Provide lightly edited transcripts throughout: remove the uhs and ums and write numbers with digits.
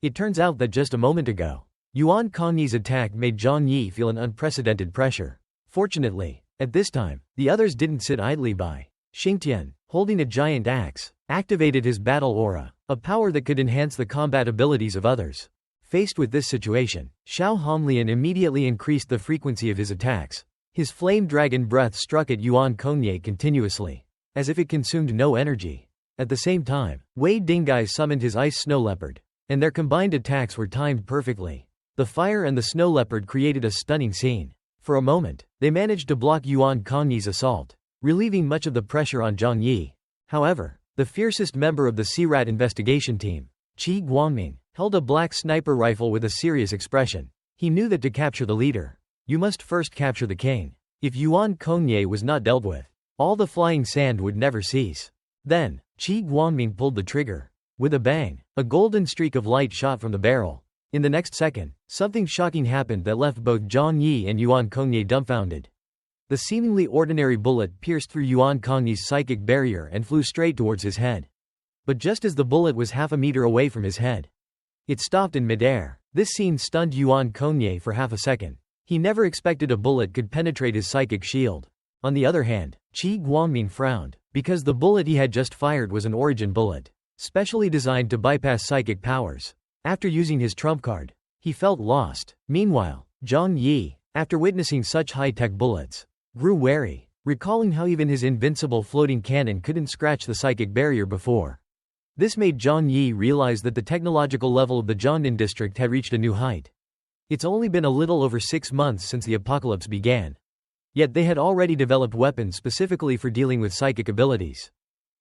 It turns out that just a moment ago, Yuan Kongyi's attack made Zhang Yi feel an unprecedented pressure. Fortunately, at this time, the others didn't sit idly by. Xingtian, holding a giant axe, activated his battle aura, a power that could enhance the combat abilities of others. Faced with this situation, Xiao Honglian immediately increased the frequency of his attacks. His flame dragon breath struck at Yuan Kongye continuously, as if it consumed no energy. At the same time, Wei Dingai summoned his ice snow leopard, and their combined attacks were timed perfectly. The fire and the snow leopard created a stunning scene. For a moment, they managed to block Yuan Kongyi's assault, relieving much of the pressure on Zhang Yi. However, the fiercest member of the Sea Rat investigation team, Qi Guangming, held a black sniper rifle with a serious expression. He knew that to capture the leader, you must first capture the king. If Yuan Kongye was not dealt with, all the flying sand would never cease. Then, Qi Guangming pulled the trigger. With a bang, a golden streak of light shot from the barrel. In the next second, something shocking happened that left both Zhang Yi and Yuan Kongye dumbfounded. The seemingly ordinary bullet pierced through Yuan Kongye's psychic barrier and flew straight towards his head. But just as the bullet was half a meter away from his head, it stopped in midair. This scene stunned Yuan Kongye for half a second. He never expected a bullet could penetrate his psychic shield. On the other hand, Qi Guangming frowned, because the bullet he had just fired was an origin bullet, specially designed to bypass psychic powers. After using his trump card, he felt lost. Meanwhile, Zhang Yi, after witnessing such high-tech bullets, grew wary, recalling how even his invincible floating cannon couldn't scratch the psychic barrier before. This made Zhang Yi realize that the technological level of the Jiangnan district had reached a new height. It's only been a little over 6 months since the apocalypse began. Yet they had already developed weapons specifically for dealing with psychic abilities.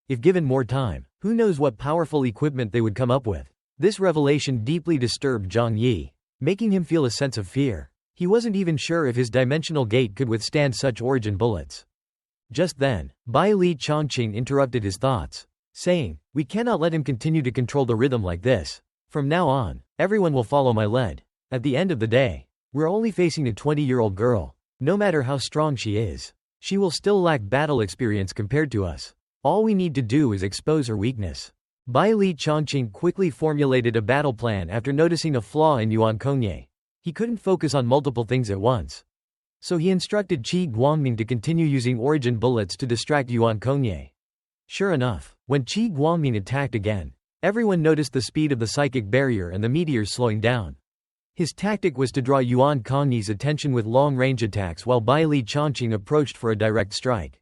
If given more time, who knows what powerful equipment they would come up with. This revelation deeply disturbed Zhang Yi, making him feel a sense of fear. He wasn't even sure if his dimensional gate could withstand such origin bullets. Just then, Bai Li Chongqing interrupted his thoughts, saying, "We cannot let him continue to control the rhythm like this. From now on, everyone will follow my lead. At the end of the day, we're only facing a 20-year-old girl. No matter how strong she is, she will still lack battle experience compared to us. All we need to do is expose her weakness." Bai Li Chongqing quickly formulated a battle plan after noticing a flaw in Yuan Kongye. He couldn't focus on multiple things at once. So he instructed Qi Guangming to continue using origin bullets to distract Yuan Kongye. Sure enough, when Qi Guangming attacked again, everyone noticed the speed of the psychic barrier and the meteors slowing down. His tactic was to draw Yuan Kongye's attention with long-range attacks while Bai Li Chongqing approached for a direct strike.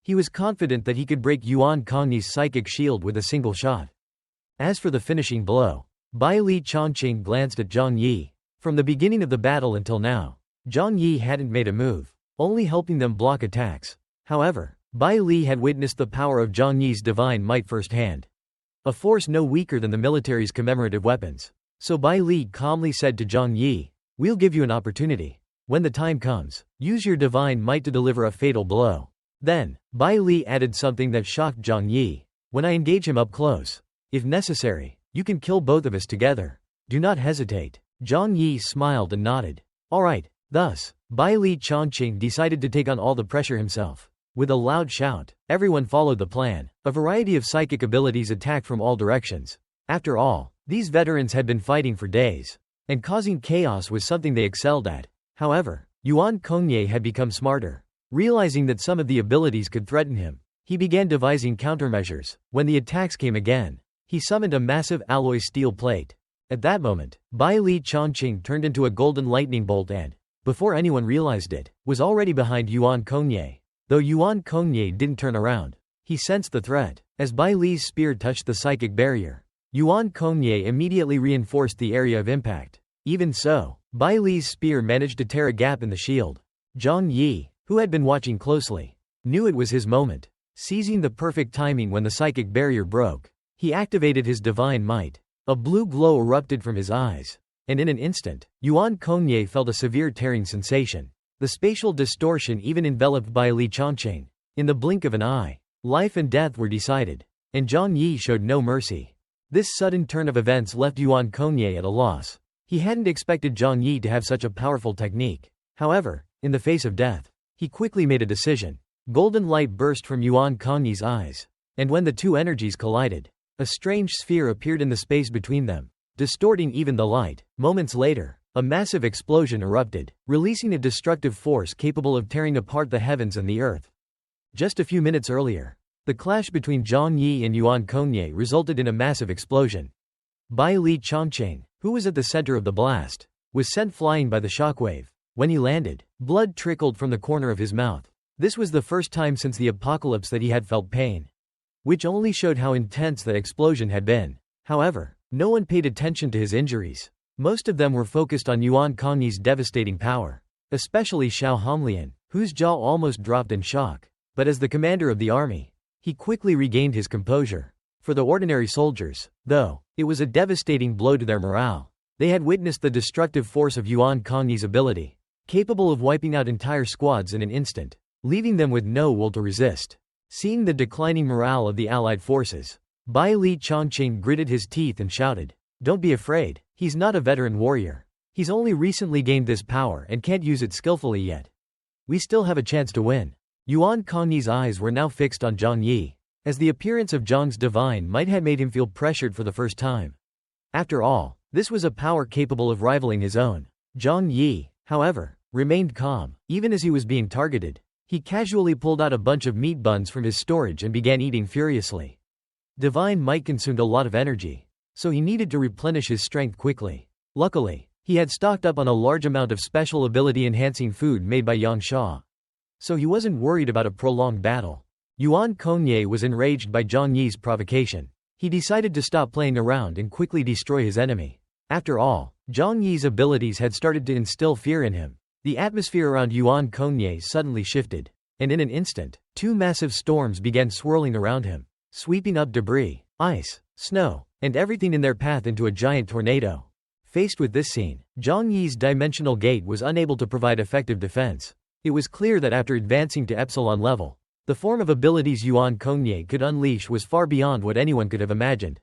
He was confident that he could break Yuan Kongye's psychic shield with a single shot. As for the finishing blow, Bai Li Chongqing glanced at Zhang Yi. From the beginning of the battle until now, Zhang Yi hadn't made a move, only helping them block attacks. However, Bai Li had witnessed the power of Zhang Yi's divine might firsthand. A force no weaker than the military's commemorative weapons. So Bai Li calmly said to Zhang Yi, "We'll give you an opportunity. When the time comes, use your divine might to deliver a fatal blow." Then, Bai Li added something that shocked Zhang Yi. "When I engage him up close, if necessary, you can kill both of us together. Do not hesitate." Zhang Yi smiled and nodded. All right. Thus, Bai Li Chongqing decided to take on all the pressure himself. With a loud shout, everyone followed the plan. A variety of psychic abilities attacked from all directions. After all, these veterans had been fighting for days, and causing chaos was something they excelled at. However, Yuan Kongye had become smarter. Realizing that some of the abilities could threaten him, he began devising countermeasures. When the attacks came again, he summoned a massive alloy steel plate. At that moment, Bai Li Chongqing turned into a golden lightning bolt and, before anyone realized it, was already behind Yuan Kongye. Though Yuan Kongye didn't turn around, he sensed the threat. As Bai Li's spear touched the psychic barrier, Yuan Kongye immediately reinforced the area of impact. Even so, Bai Li's spear managed to tear a gap in the shield. Zhang Yi, who had been watching closely, knew it was his moment. Seizing the perfect timing when the psychic barrier broke, he activated his divine might. A blue glow erupted from his eyes, and in an instant, Yuan Kongye felt a severe tearing sensation. The spatial distortion even enveloped Bai Li Chongqing. In the blink of an eye, life and death were decided, and Zhang Yi showed no mercy. This sudden turn of events left Yuan Kongye at a loss. He hadn't expected Zhang Yi to have such a powerful technique. However, in the face of death, he quickly made a decision. Golden light burst from Yuan Kongye's eyes, and when the two energies collided, a strange sphere appeared in the space between them. distorting even the light. Moments later, a massive explosion erupted, releasing a destructive force capable of tearing apart the heavens and the earth. Just a few minutes earlier, the clash between Zhang Yi and Yuan Konye resulted in a massive explosion. Bai Li Chongqing, who was at the center of the blast, was sent flying by the shockwave. When he landed, blood trickled from the corner of his mouth. This was the first time since the apocalypse that he had felt pain, which only showed how intense the explosion had been. However, no one paid attention to his injuries. Most of them were focused on Yuan Konye's devastating power, especially Xiao Honglian, whose jaw almost dropped in shock. But as the commander of the army, he quickly regained his composure. For the ordinary soldiers, though, it was a devastating blow to their morale. They had witnessed the destructive force of Yuan Konye's ability, capable of wiping out entire squads in an instant, leaving them with no will to resist. Seeing the declining morale of the allied forces, Bai Li Chongqing gritted his teeth and shouted, "Don't be afraid, he's not a veteran warrior. He's only recently gained this power and can't use it skillfully yet. We still have a chance to win." Yuan Konye's eyes were now fixed on Zhang Yi, as the appearance of Zhang's divine might had made him feel pressured for the first time. After all, this was a power capable of rivaling his own. Zhang Yi, however, remained calm. Even as he was being targeted, he casually pulled out a bunch of meat buns from his storage and began eating furiously. Divine might consumed a lot of energy, so he needed to replenish his strength quickly. Luckily, he had stocked up on a large amount of special ability-enhancing food made by Yang Sha, so he wasn't worried about a prolonged battle. Yuan Konye was enraged by Zhang Yi's provocation. He decided to stop playing around and quickly destroy his enemy. After all, Zhang Yi's abilities had started to instill fear in him. The atmosphere around Yuan Konye suddenly shifted, and in an instant, two massive storms began swirling around him, sweeping up debris, ice, snow, and everything in their path into a giant tornado. Faced with this scene, Zhang Yi's dimensional gate was unable to provide effective defense. It was clear that after advancing to epsilon level, the form of abilities Yuan Konye could unleash was far beyond what anyone could have imagined.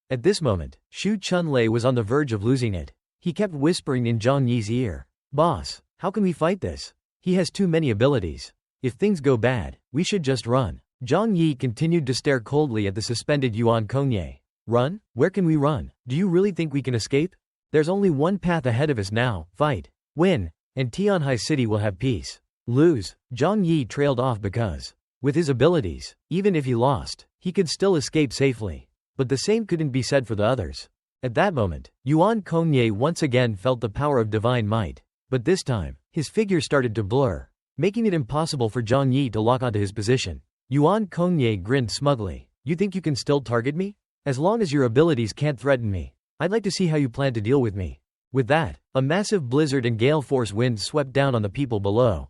At this moment, Xu Chunlei was on the verge of losing it. He kept whispering in Zhang Yi's ear, "Boss, how can we fight this? He has too many abilities. If things go bad, we should just run." Zhang Yi continued to stare coldly at the suspended Yuan Konye. "Run? Where can we run? Do you really think we can escape? There's only one path ahead of us now: fight, win, and Tianhai City will have peace. Lose." Zhang Yi trailed off because, with his abilities, even if he lost, he could still escape safely. But the same couldn't be said for the others. At that moment, Yuan Konye once again felt the power of divine might. But this time, his figure started to blur, making it impossible for Zhang Yi to lock onto his position. Yuan Konye grinned smugly. "You think you can still target me? As long as your abilities can't threaten me, I'd like to see how you plan to deal with me." With that, a massive blizzard and gale force wind swept down on the people below.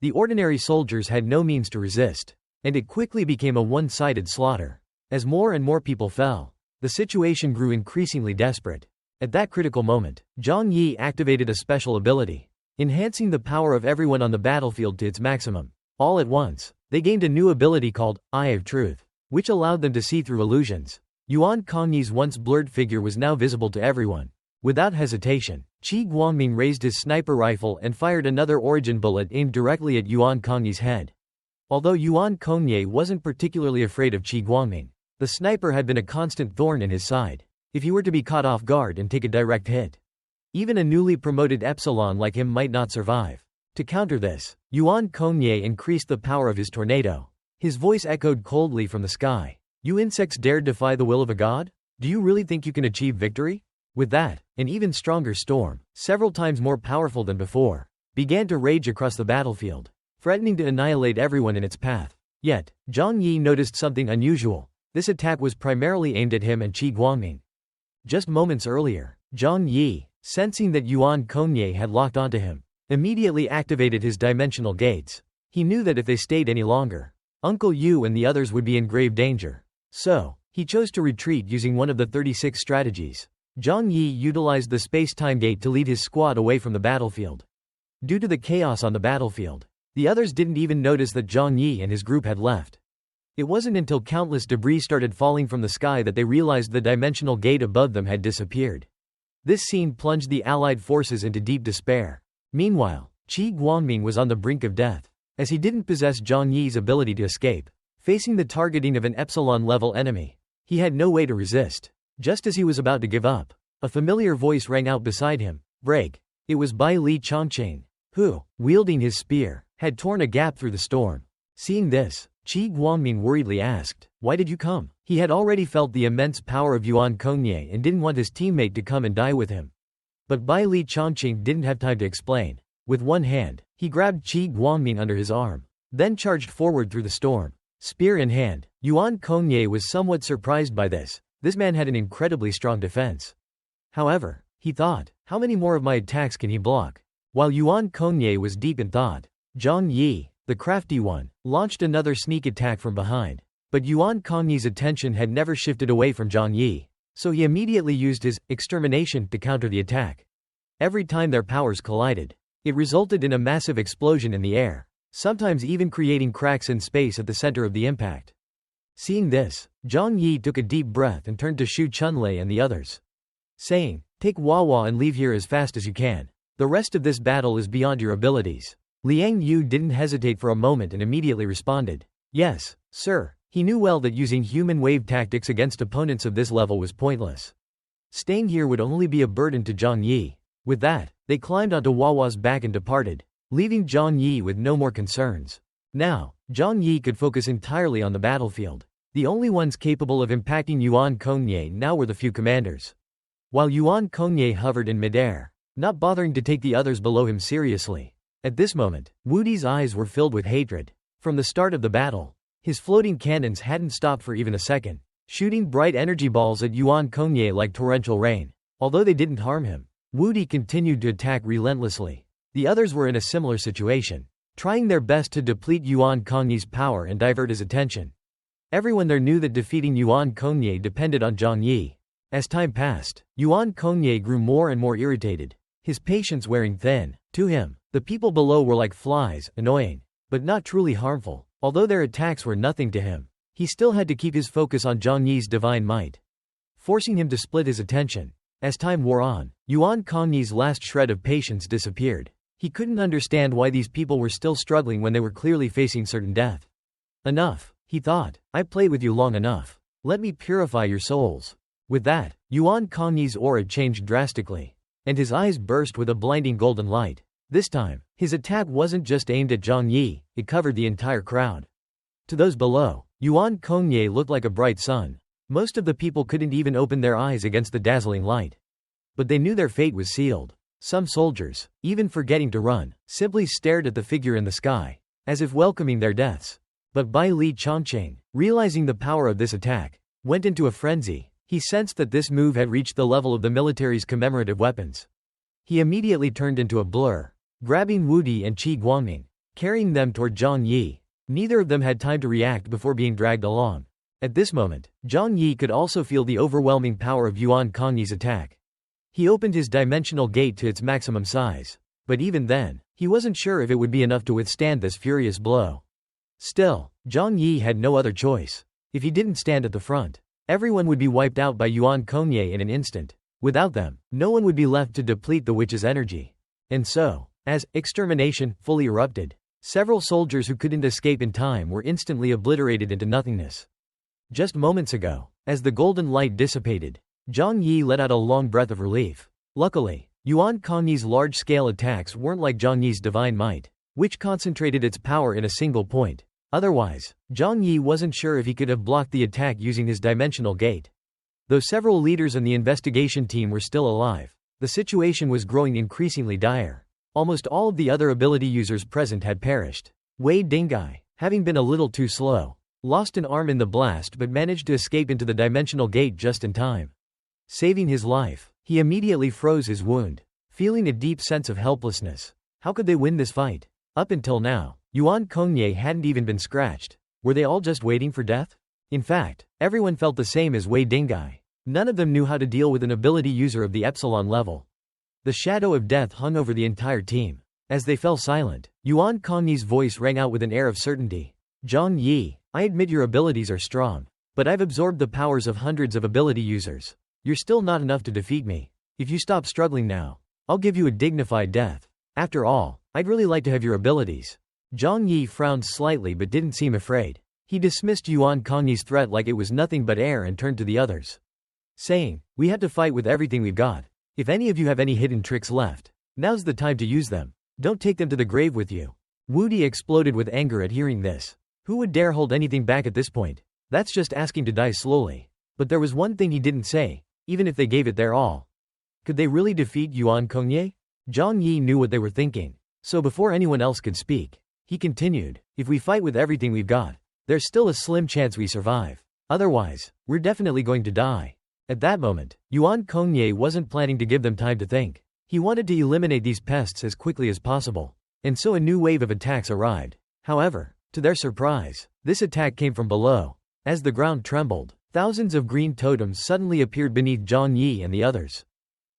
The ordinary soldiers had no means to resist, and it quickly became a one-sided slaughter. As more and more people fell, the situation grew increasingly desperate. At that critical moment, Zhang Yi activated a special ability, enhancing the power of everyone on the battlefield to its maximum. All at once, they gained a new ability called Eye of Truth, which allowed them to see through illusions. Yuan Konye's once blurred figure was now visible to everyone. Without hesitation, Qi Guangming raised his sniper rifle and fired another origin bullet aimed directly at Yuan Konye's head. Although Yuan Konye wasn't particularly afraid of Qi Guangming, the sniper had been a constant thorn in his side. If he were to be caught off guard and take a direct hit, even a newly promoted epsilon like him might not survive. To counter this, Yuan Konye increased the power of his tornado. His voice echoed coldly from the sky. "You insects dared defy the will of a god? Do you really think you can achieve victory?" With that, an even stronger storm, several times more powerful than before, began to rage across the battlefield, threatening to annihilate everyone in its path. Yet, Zhang Yi noticed something unusual. This attack was primarily aimed at him and Qi Guangming. Just moments earlier, Zhang Yi, sensing that Yuan Konye had locked onto him, immediately activated his dimensional gates. He knew that if they stayed any longer, Uncle Yu and the others would be in grave danger. So, he chose to retreat using one of the 36 strategies. Zhang Yi utilized the space-time gate to lead his squad away from the battlefield. Due to the chaos on the battlefield, the others didn't even notice that Zhang Yi and his group had left. It wasn't until countless debris started falling from the sky that they realized the dimensional gate above them had disappeared. This scene plunged the allied forces into deep despair. Meanwhile, Qi Guangming was on the brink of death, as he didn't possess Zhang Yi's ability to escape. Facing the targeting of an epsilon-level enemy, he had no way to resist. Just as he was about to give up, A familiar voice rang out beside him. Break. It was Bai Li Chongqing, who, wielding his spear, had torn a gap through the storm. Seeing this, Qi Guangming worriedly asked, "Why did you come?" He had already felt the immense power of Yuan Kongye and didn't want his teammate to come and die with him. But Bai Li Chongqing didn't have time to explain. With one hand, he grabbed Qi Guangming under his arm, then charged forward through the storm. Spear in hand, Yuan Kongye was somewhat surprised by this. This man had an incredibly strong defense. However, he thought, how many more of my attacks can he block? While Yuan Kongye was deep in thought, Zhang Yi, the crafty one, launched another sneak attack from behind. But Yuan Kongye's attention had never shifted away from Zhang Yi, so he immediately used his extermination to counter the attack. Every time their powers collided, it resulted in a massive explosion in the air, sometimes even creating cracks in space at the center of the impact. Seeing this, Zhang Yi took a deep breath and turned to Xu Chunlei and the others, saying, "Take Wawa and leave here as fast as you can. The rest of this battle is beyond your abilities." Liang Yu didn't hesitate for a moment and immediately responded, "Yes, sir." He knew well that using human wave tactics against opponents of this level was pointless. Staying here would only be a burden to Zhang Yi. With that, they climbed onto Wawa's back and departed, leaving Zhang Yi with no more concerns. Now, Zhang Yi could focus entirely on the battlefield. The only ones capable of impacting Yuan Kongye now were the few commanders. While Yuan Kongye hovered in midair, not bothering to take the others below him seriously. At this moment, Wu Di's eyes were filled with hatred. From the start of the battle, his floating cannons hadn't stopped for even a second, shooting bright energy balls at Yuan Kongye like torrential rain. Although they didn't harm him, Wu Di continued to attack relentlessly. The others were in a similar situation, trying their best to deplete Yuan Kongye's power and divert his attention. Everyone there knew that defeating Yuan Kongye depended on Zhang Yi. As time passed, Yuan Kongye grew more and more irritated, his patience wearing thin. To him, the people below were like flies, annoying, but not truly harmful. Although their attacks were nothing to him, he still had to keep his focus on Zhang Yi's divine might, forcing him to split his attention. As time wore on, Yuan Kongye's last shred of patience disappeared. He couldn't understand why these people were still struggling when they were clearly facing certain death. Enough, he thought. I played with you long enough. Let me purify your souls. With that, Yuan Kongye's aura changed drastically, and his eyes burst with a blinding golden light. This time, his attack wasn't just aimed at Zhang Yi, it covered the entire crowd. To those below, Yuan Kongye looked like a bright sun. Most of the people couldn't even open their eyes against the dazzling light. But they knew their fate was sealed. Some soldiers, even forgetting to run, simply stared at the figure in the sky, as if welcoming their deaths. But Bai Li Chongqing, realizing the power of this attack, went into a frenzy. He sensed that this move had reached the level of the military's commemorative weapons. He immediately turned into a blur, grabbing Wu Di and Qi Guangming, carrying them toward Zhang Yi. Neither of them had time to react before being dragged along. At this moment, Zhang Yi could also feel the overwhelming power of Yuan Kongye's attack. He opened his dimensional gate to its maximum size, but even then, he wasn't sure if it would be enough to withstand this furious blow. Still, Zhang Yi had no other choice. If he didn't stand at the front, everyone would be wiped out by Yuan Kongye in an instant. Without them, no one would be left to deplete the witch's energy. And so, as extermination fully erupted, several soldiers who couldn't escape in time were instantly obliterated into nothingness. Just moments ago, as the golden light dissipated, Zhang Yi let out a long breath of relief. Luckily, Yuan Kongye's large-scale attacks weren't like Zhang Yi's divine might, which concentrated its power in a single point. Otherwise, Zhang Yi wasn't sure if he could have blocked the attack using his dimensional gate. Though several leaders in the investigation team were still alive, the situation was growing increasingly dire. Almost all of the other ability users present had perished. Wei Dingai, having been a little too slow, lost an arm in the blast but managed to escape into the dimensional gate just in time. Saving his life, he immediately froze his wound, feeling a deep sense of helplessness. How could they win this fight? Up until now, Yuan Kongye hadn't even been scratched. Were they all just waiting for death? In fact, everyone felt the same as Wei Dingai. None of them knew how to deal with an ability user of the Epsilon level. The shadow of death hung over the entire team. As they fell silent, Yuan Kongye's voice rang out with an air of certainty. Zhang Yi, I admit your abilities are strong, but I've absorbed the powers of hundreds of ability users. You're still not enough to defeat me. If you stop struggling now, I'll give you a dignified death. After all, I'd really like to have your abilities. Zhang Yi frowned slightly but didn't seem afraid. He dismissed Yuan Kongye's threat like it was nothing but air and turned to the others. saying, "We had to fight with everything we've got. If any of you have any hidden tricks left, now's the time to use them. Don't take them to the grave with you." Woody exploded with anger at hearing this. Who would dare hold anything back at this point? That's just asking to die slowly. But there was one thing he didn't say, even if they gave it their all. Could they really defeat Yuan Kongye? Zhang Yi knew what they were thinking. So before anyone else could speak, he continued, "If we fight with everything we've got, there's still a slim chance we survive. Otherwise, we're definitely going to die." At that moment, Yuan Kongye wasn't planning to give them time to think. He wanted to eliminate these pests as quickly as possible. And so a new wave of attacks arrived. However, to their surprise, this attack came from below. As the ground trembled, thousands of green totems suddenly appeared beneath Zhang Yi and the others.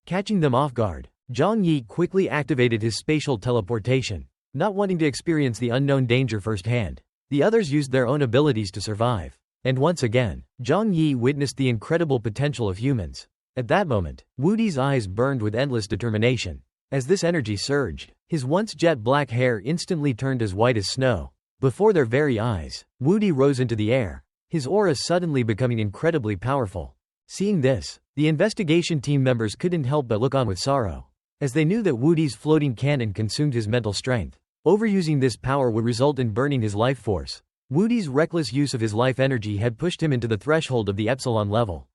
Catching them off guard, Zhang Yi quickly activated his spatial teleportation, not wanting to experience the unknown danger firsthand. The others used their own abilities to survive. And once again, Zhang Yi witnessed the incredible potential of humans. At that moment, Woody's eyes burned with endless determination. As this energy surged, his once jet black hair instantly turned as white as snow. Before their very eyes, Woody rose into the air, his aura suddenly becoming incredibly powerful. Seeing this, the investigation team members couldn't help but look on with sorrow, as they knew that Woody's floating cannon consumed his mental strength. Overusing this power would result in burning his life force. Woody's reckless use of his life energy had pushed him into the threshold of the Epsilon level.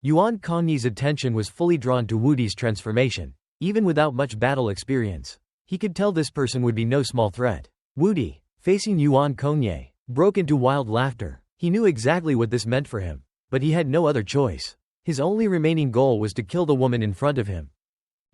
Yuan Kongyi's attention was fully drawn to Woody's transformation. Even without much battle experience, he could tell this person would be no small threat. Woody, facing Yuan Kongye, broke into wild laughter. He knew exactly what this meant for him, but he had no other choice. His only remaining goal was to kill the woman in front of him.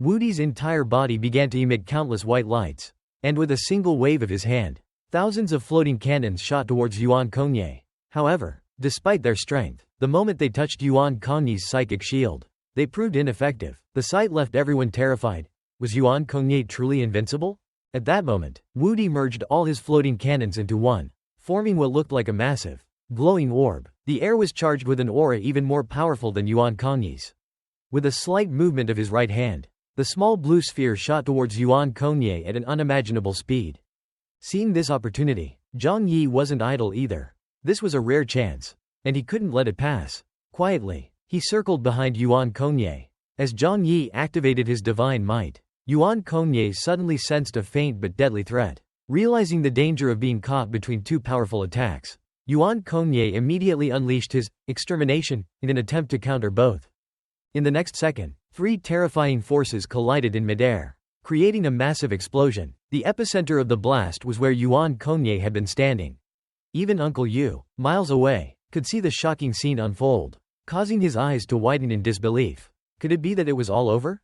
Woody's entire body began to emit countless white lights, and with a single wave of his hand, thousands of floating cannons shot towards Yuan Kongye. However, despite their strength, the moment they touched Yuan Kongye's psychic shield, they proved ineffective. The sight left everyone terrified. Was Yuan Kongye truly invincible? At that moment, Woody merged all his floating cannons into one, forming what looked like a massive, glowing orb. The air was charged with an aura even more powerful than Yuan Kongye's. With a slight movement of his right hand, the small blue sphere shot towards Yuan Kongye at an unimaginable speed. Seeing this opportunity, Zhang Yi wasn't idle either. This was a rare chance, and he couldn't let it pass. Quietly, he circled behind Yuan Kongye. As Zhang Yi activated his divine might, Yuan Kongye suddenly sensed a faint but deadly threat. Realizing the danger of being caught between two powerful attacks, Yuan Kongye immediately unleashed his extermination in an attempt to counter both. In the next second, three terrifying forces collided in midair, creating a massive explosion. The epicenter of the blast was where Yuan Kongye had been standing. Even Uncle Yu, miles away, could see the shocking scene unfold, causing his eyes to widen in disbelief. Could it be that it was all over?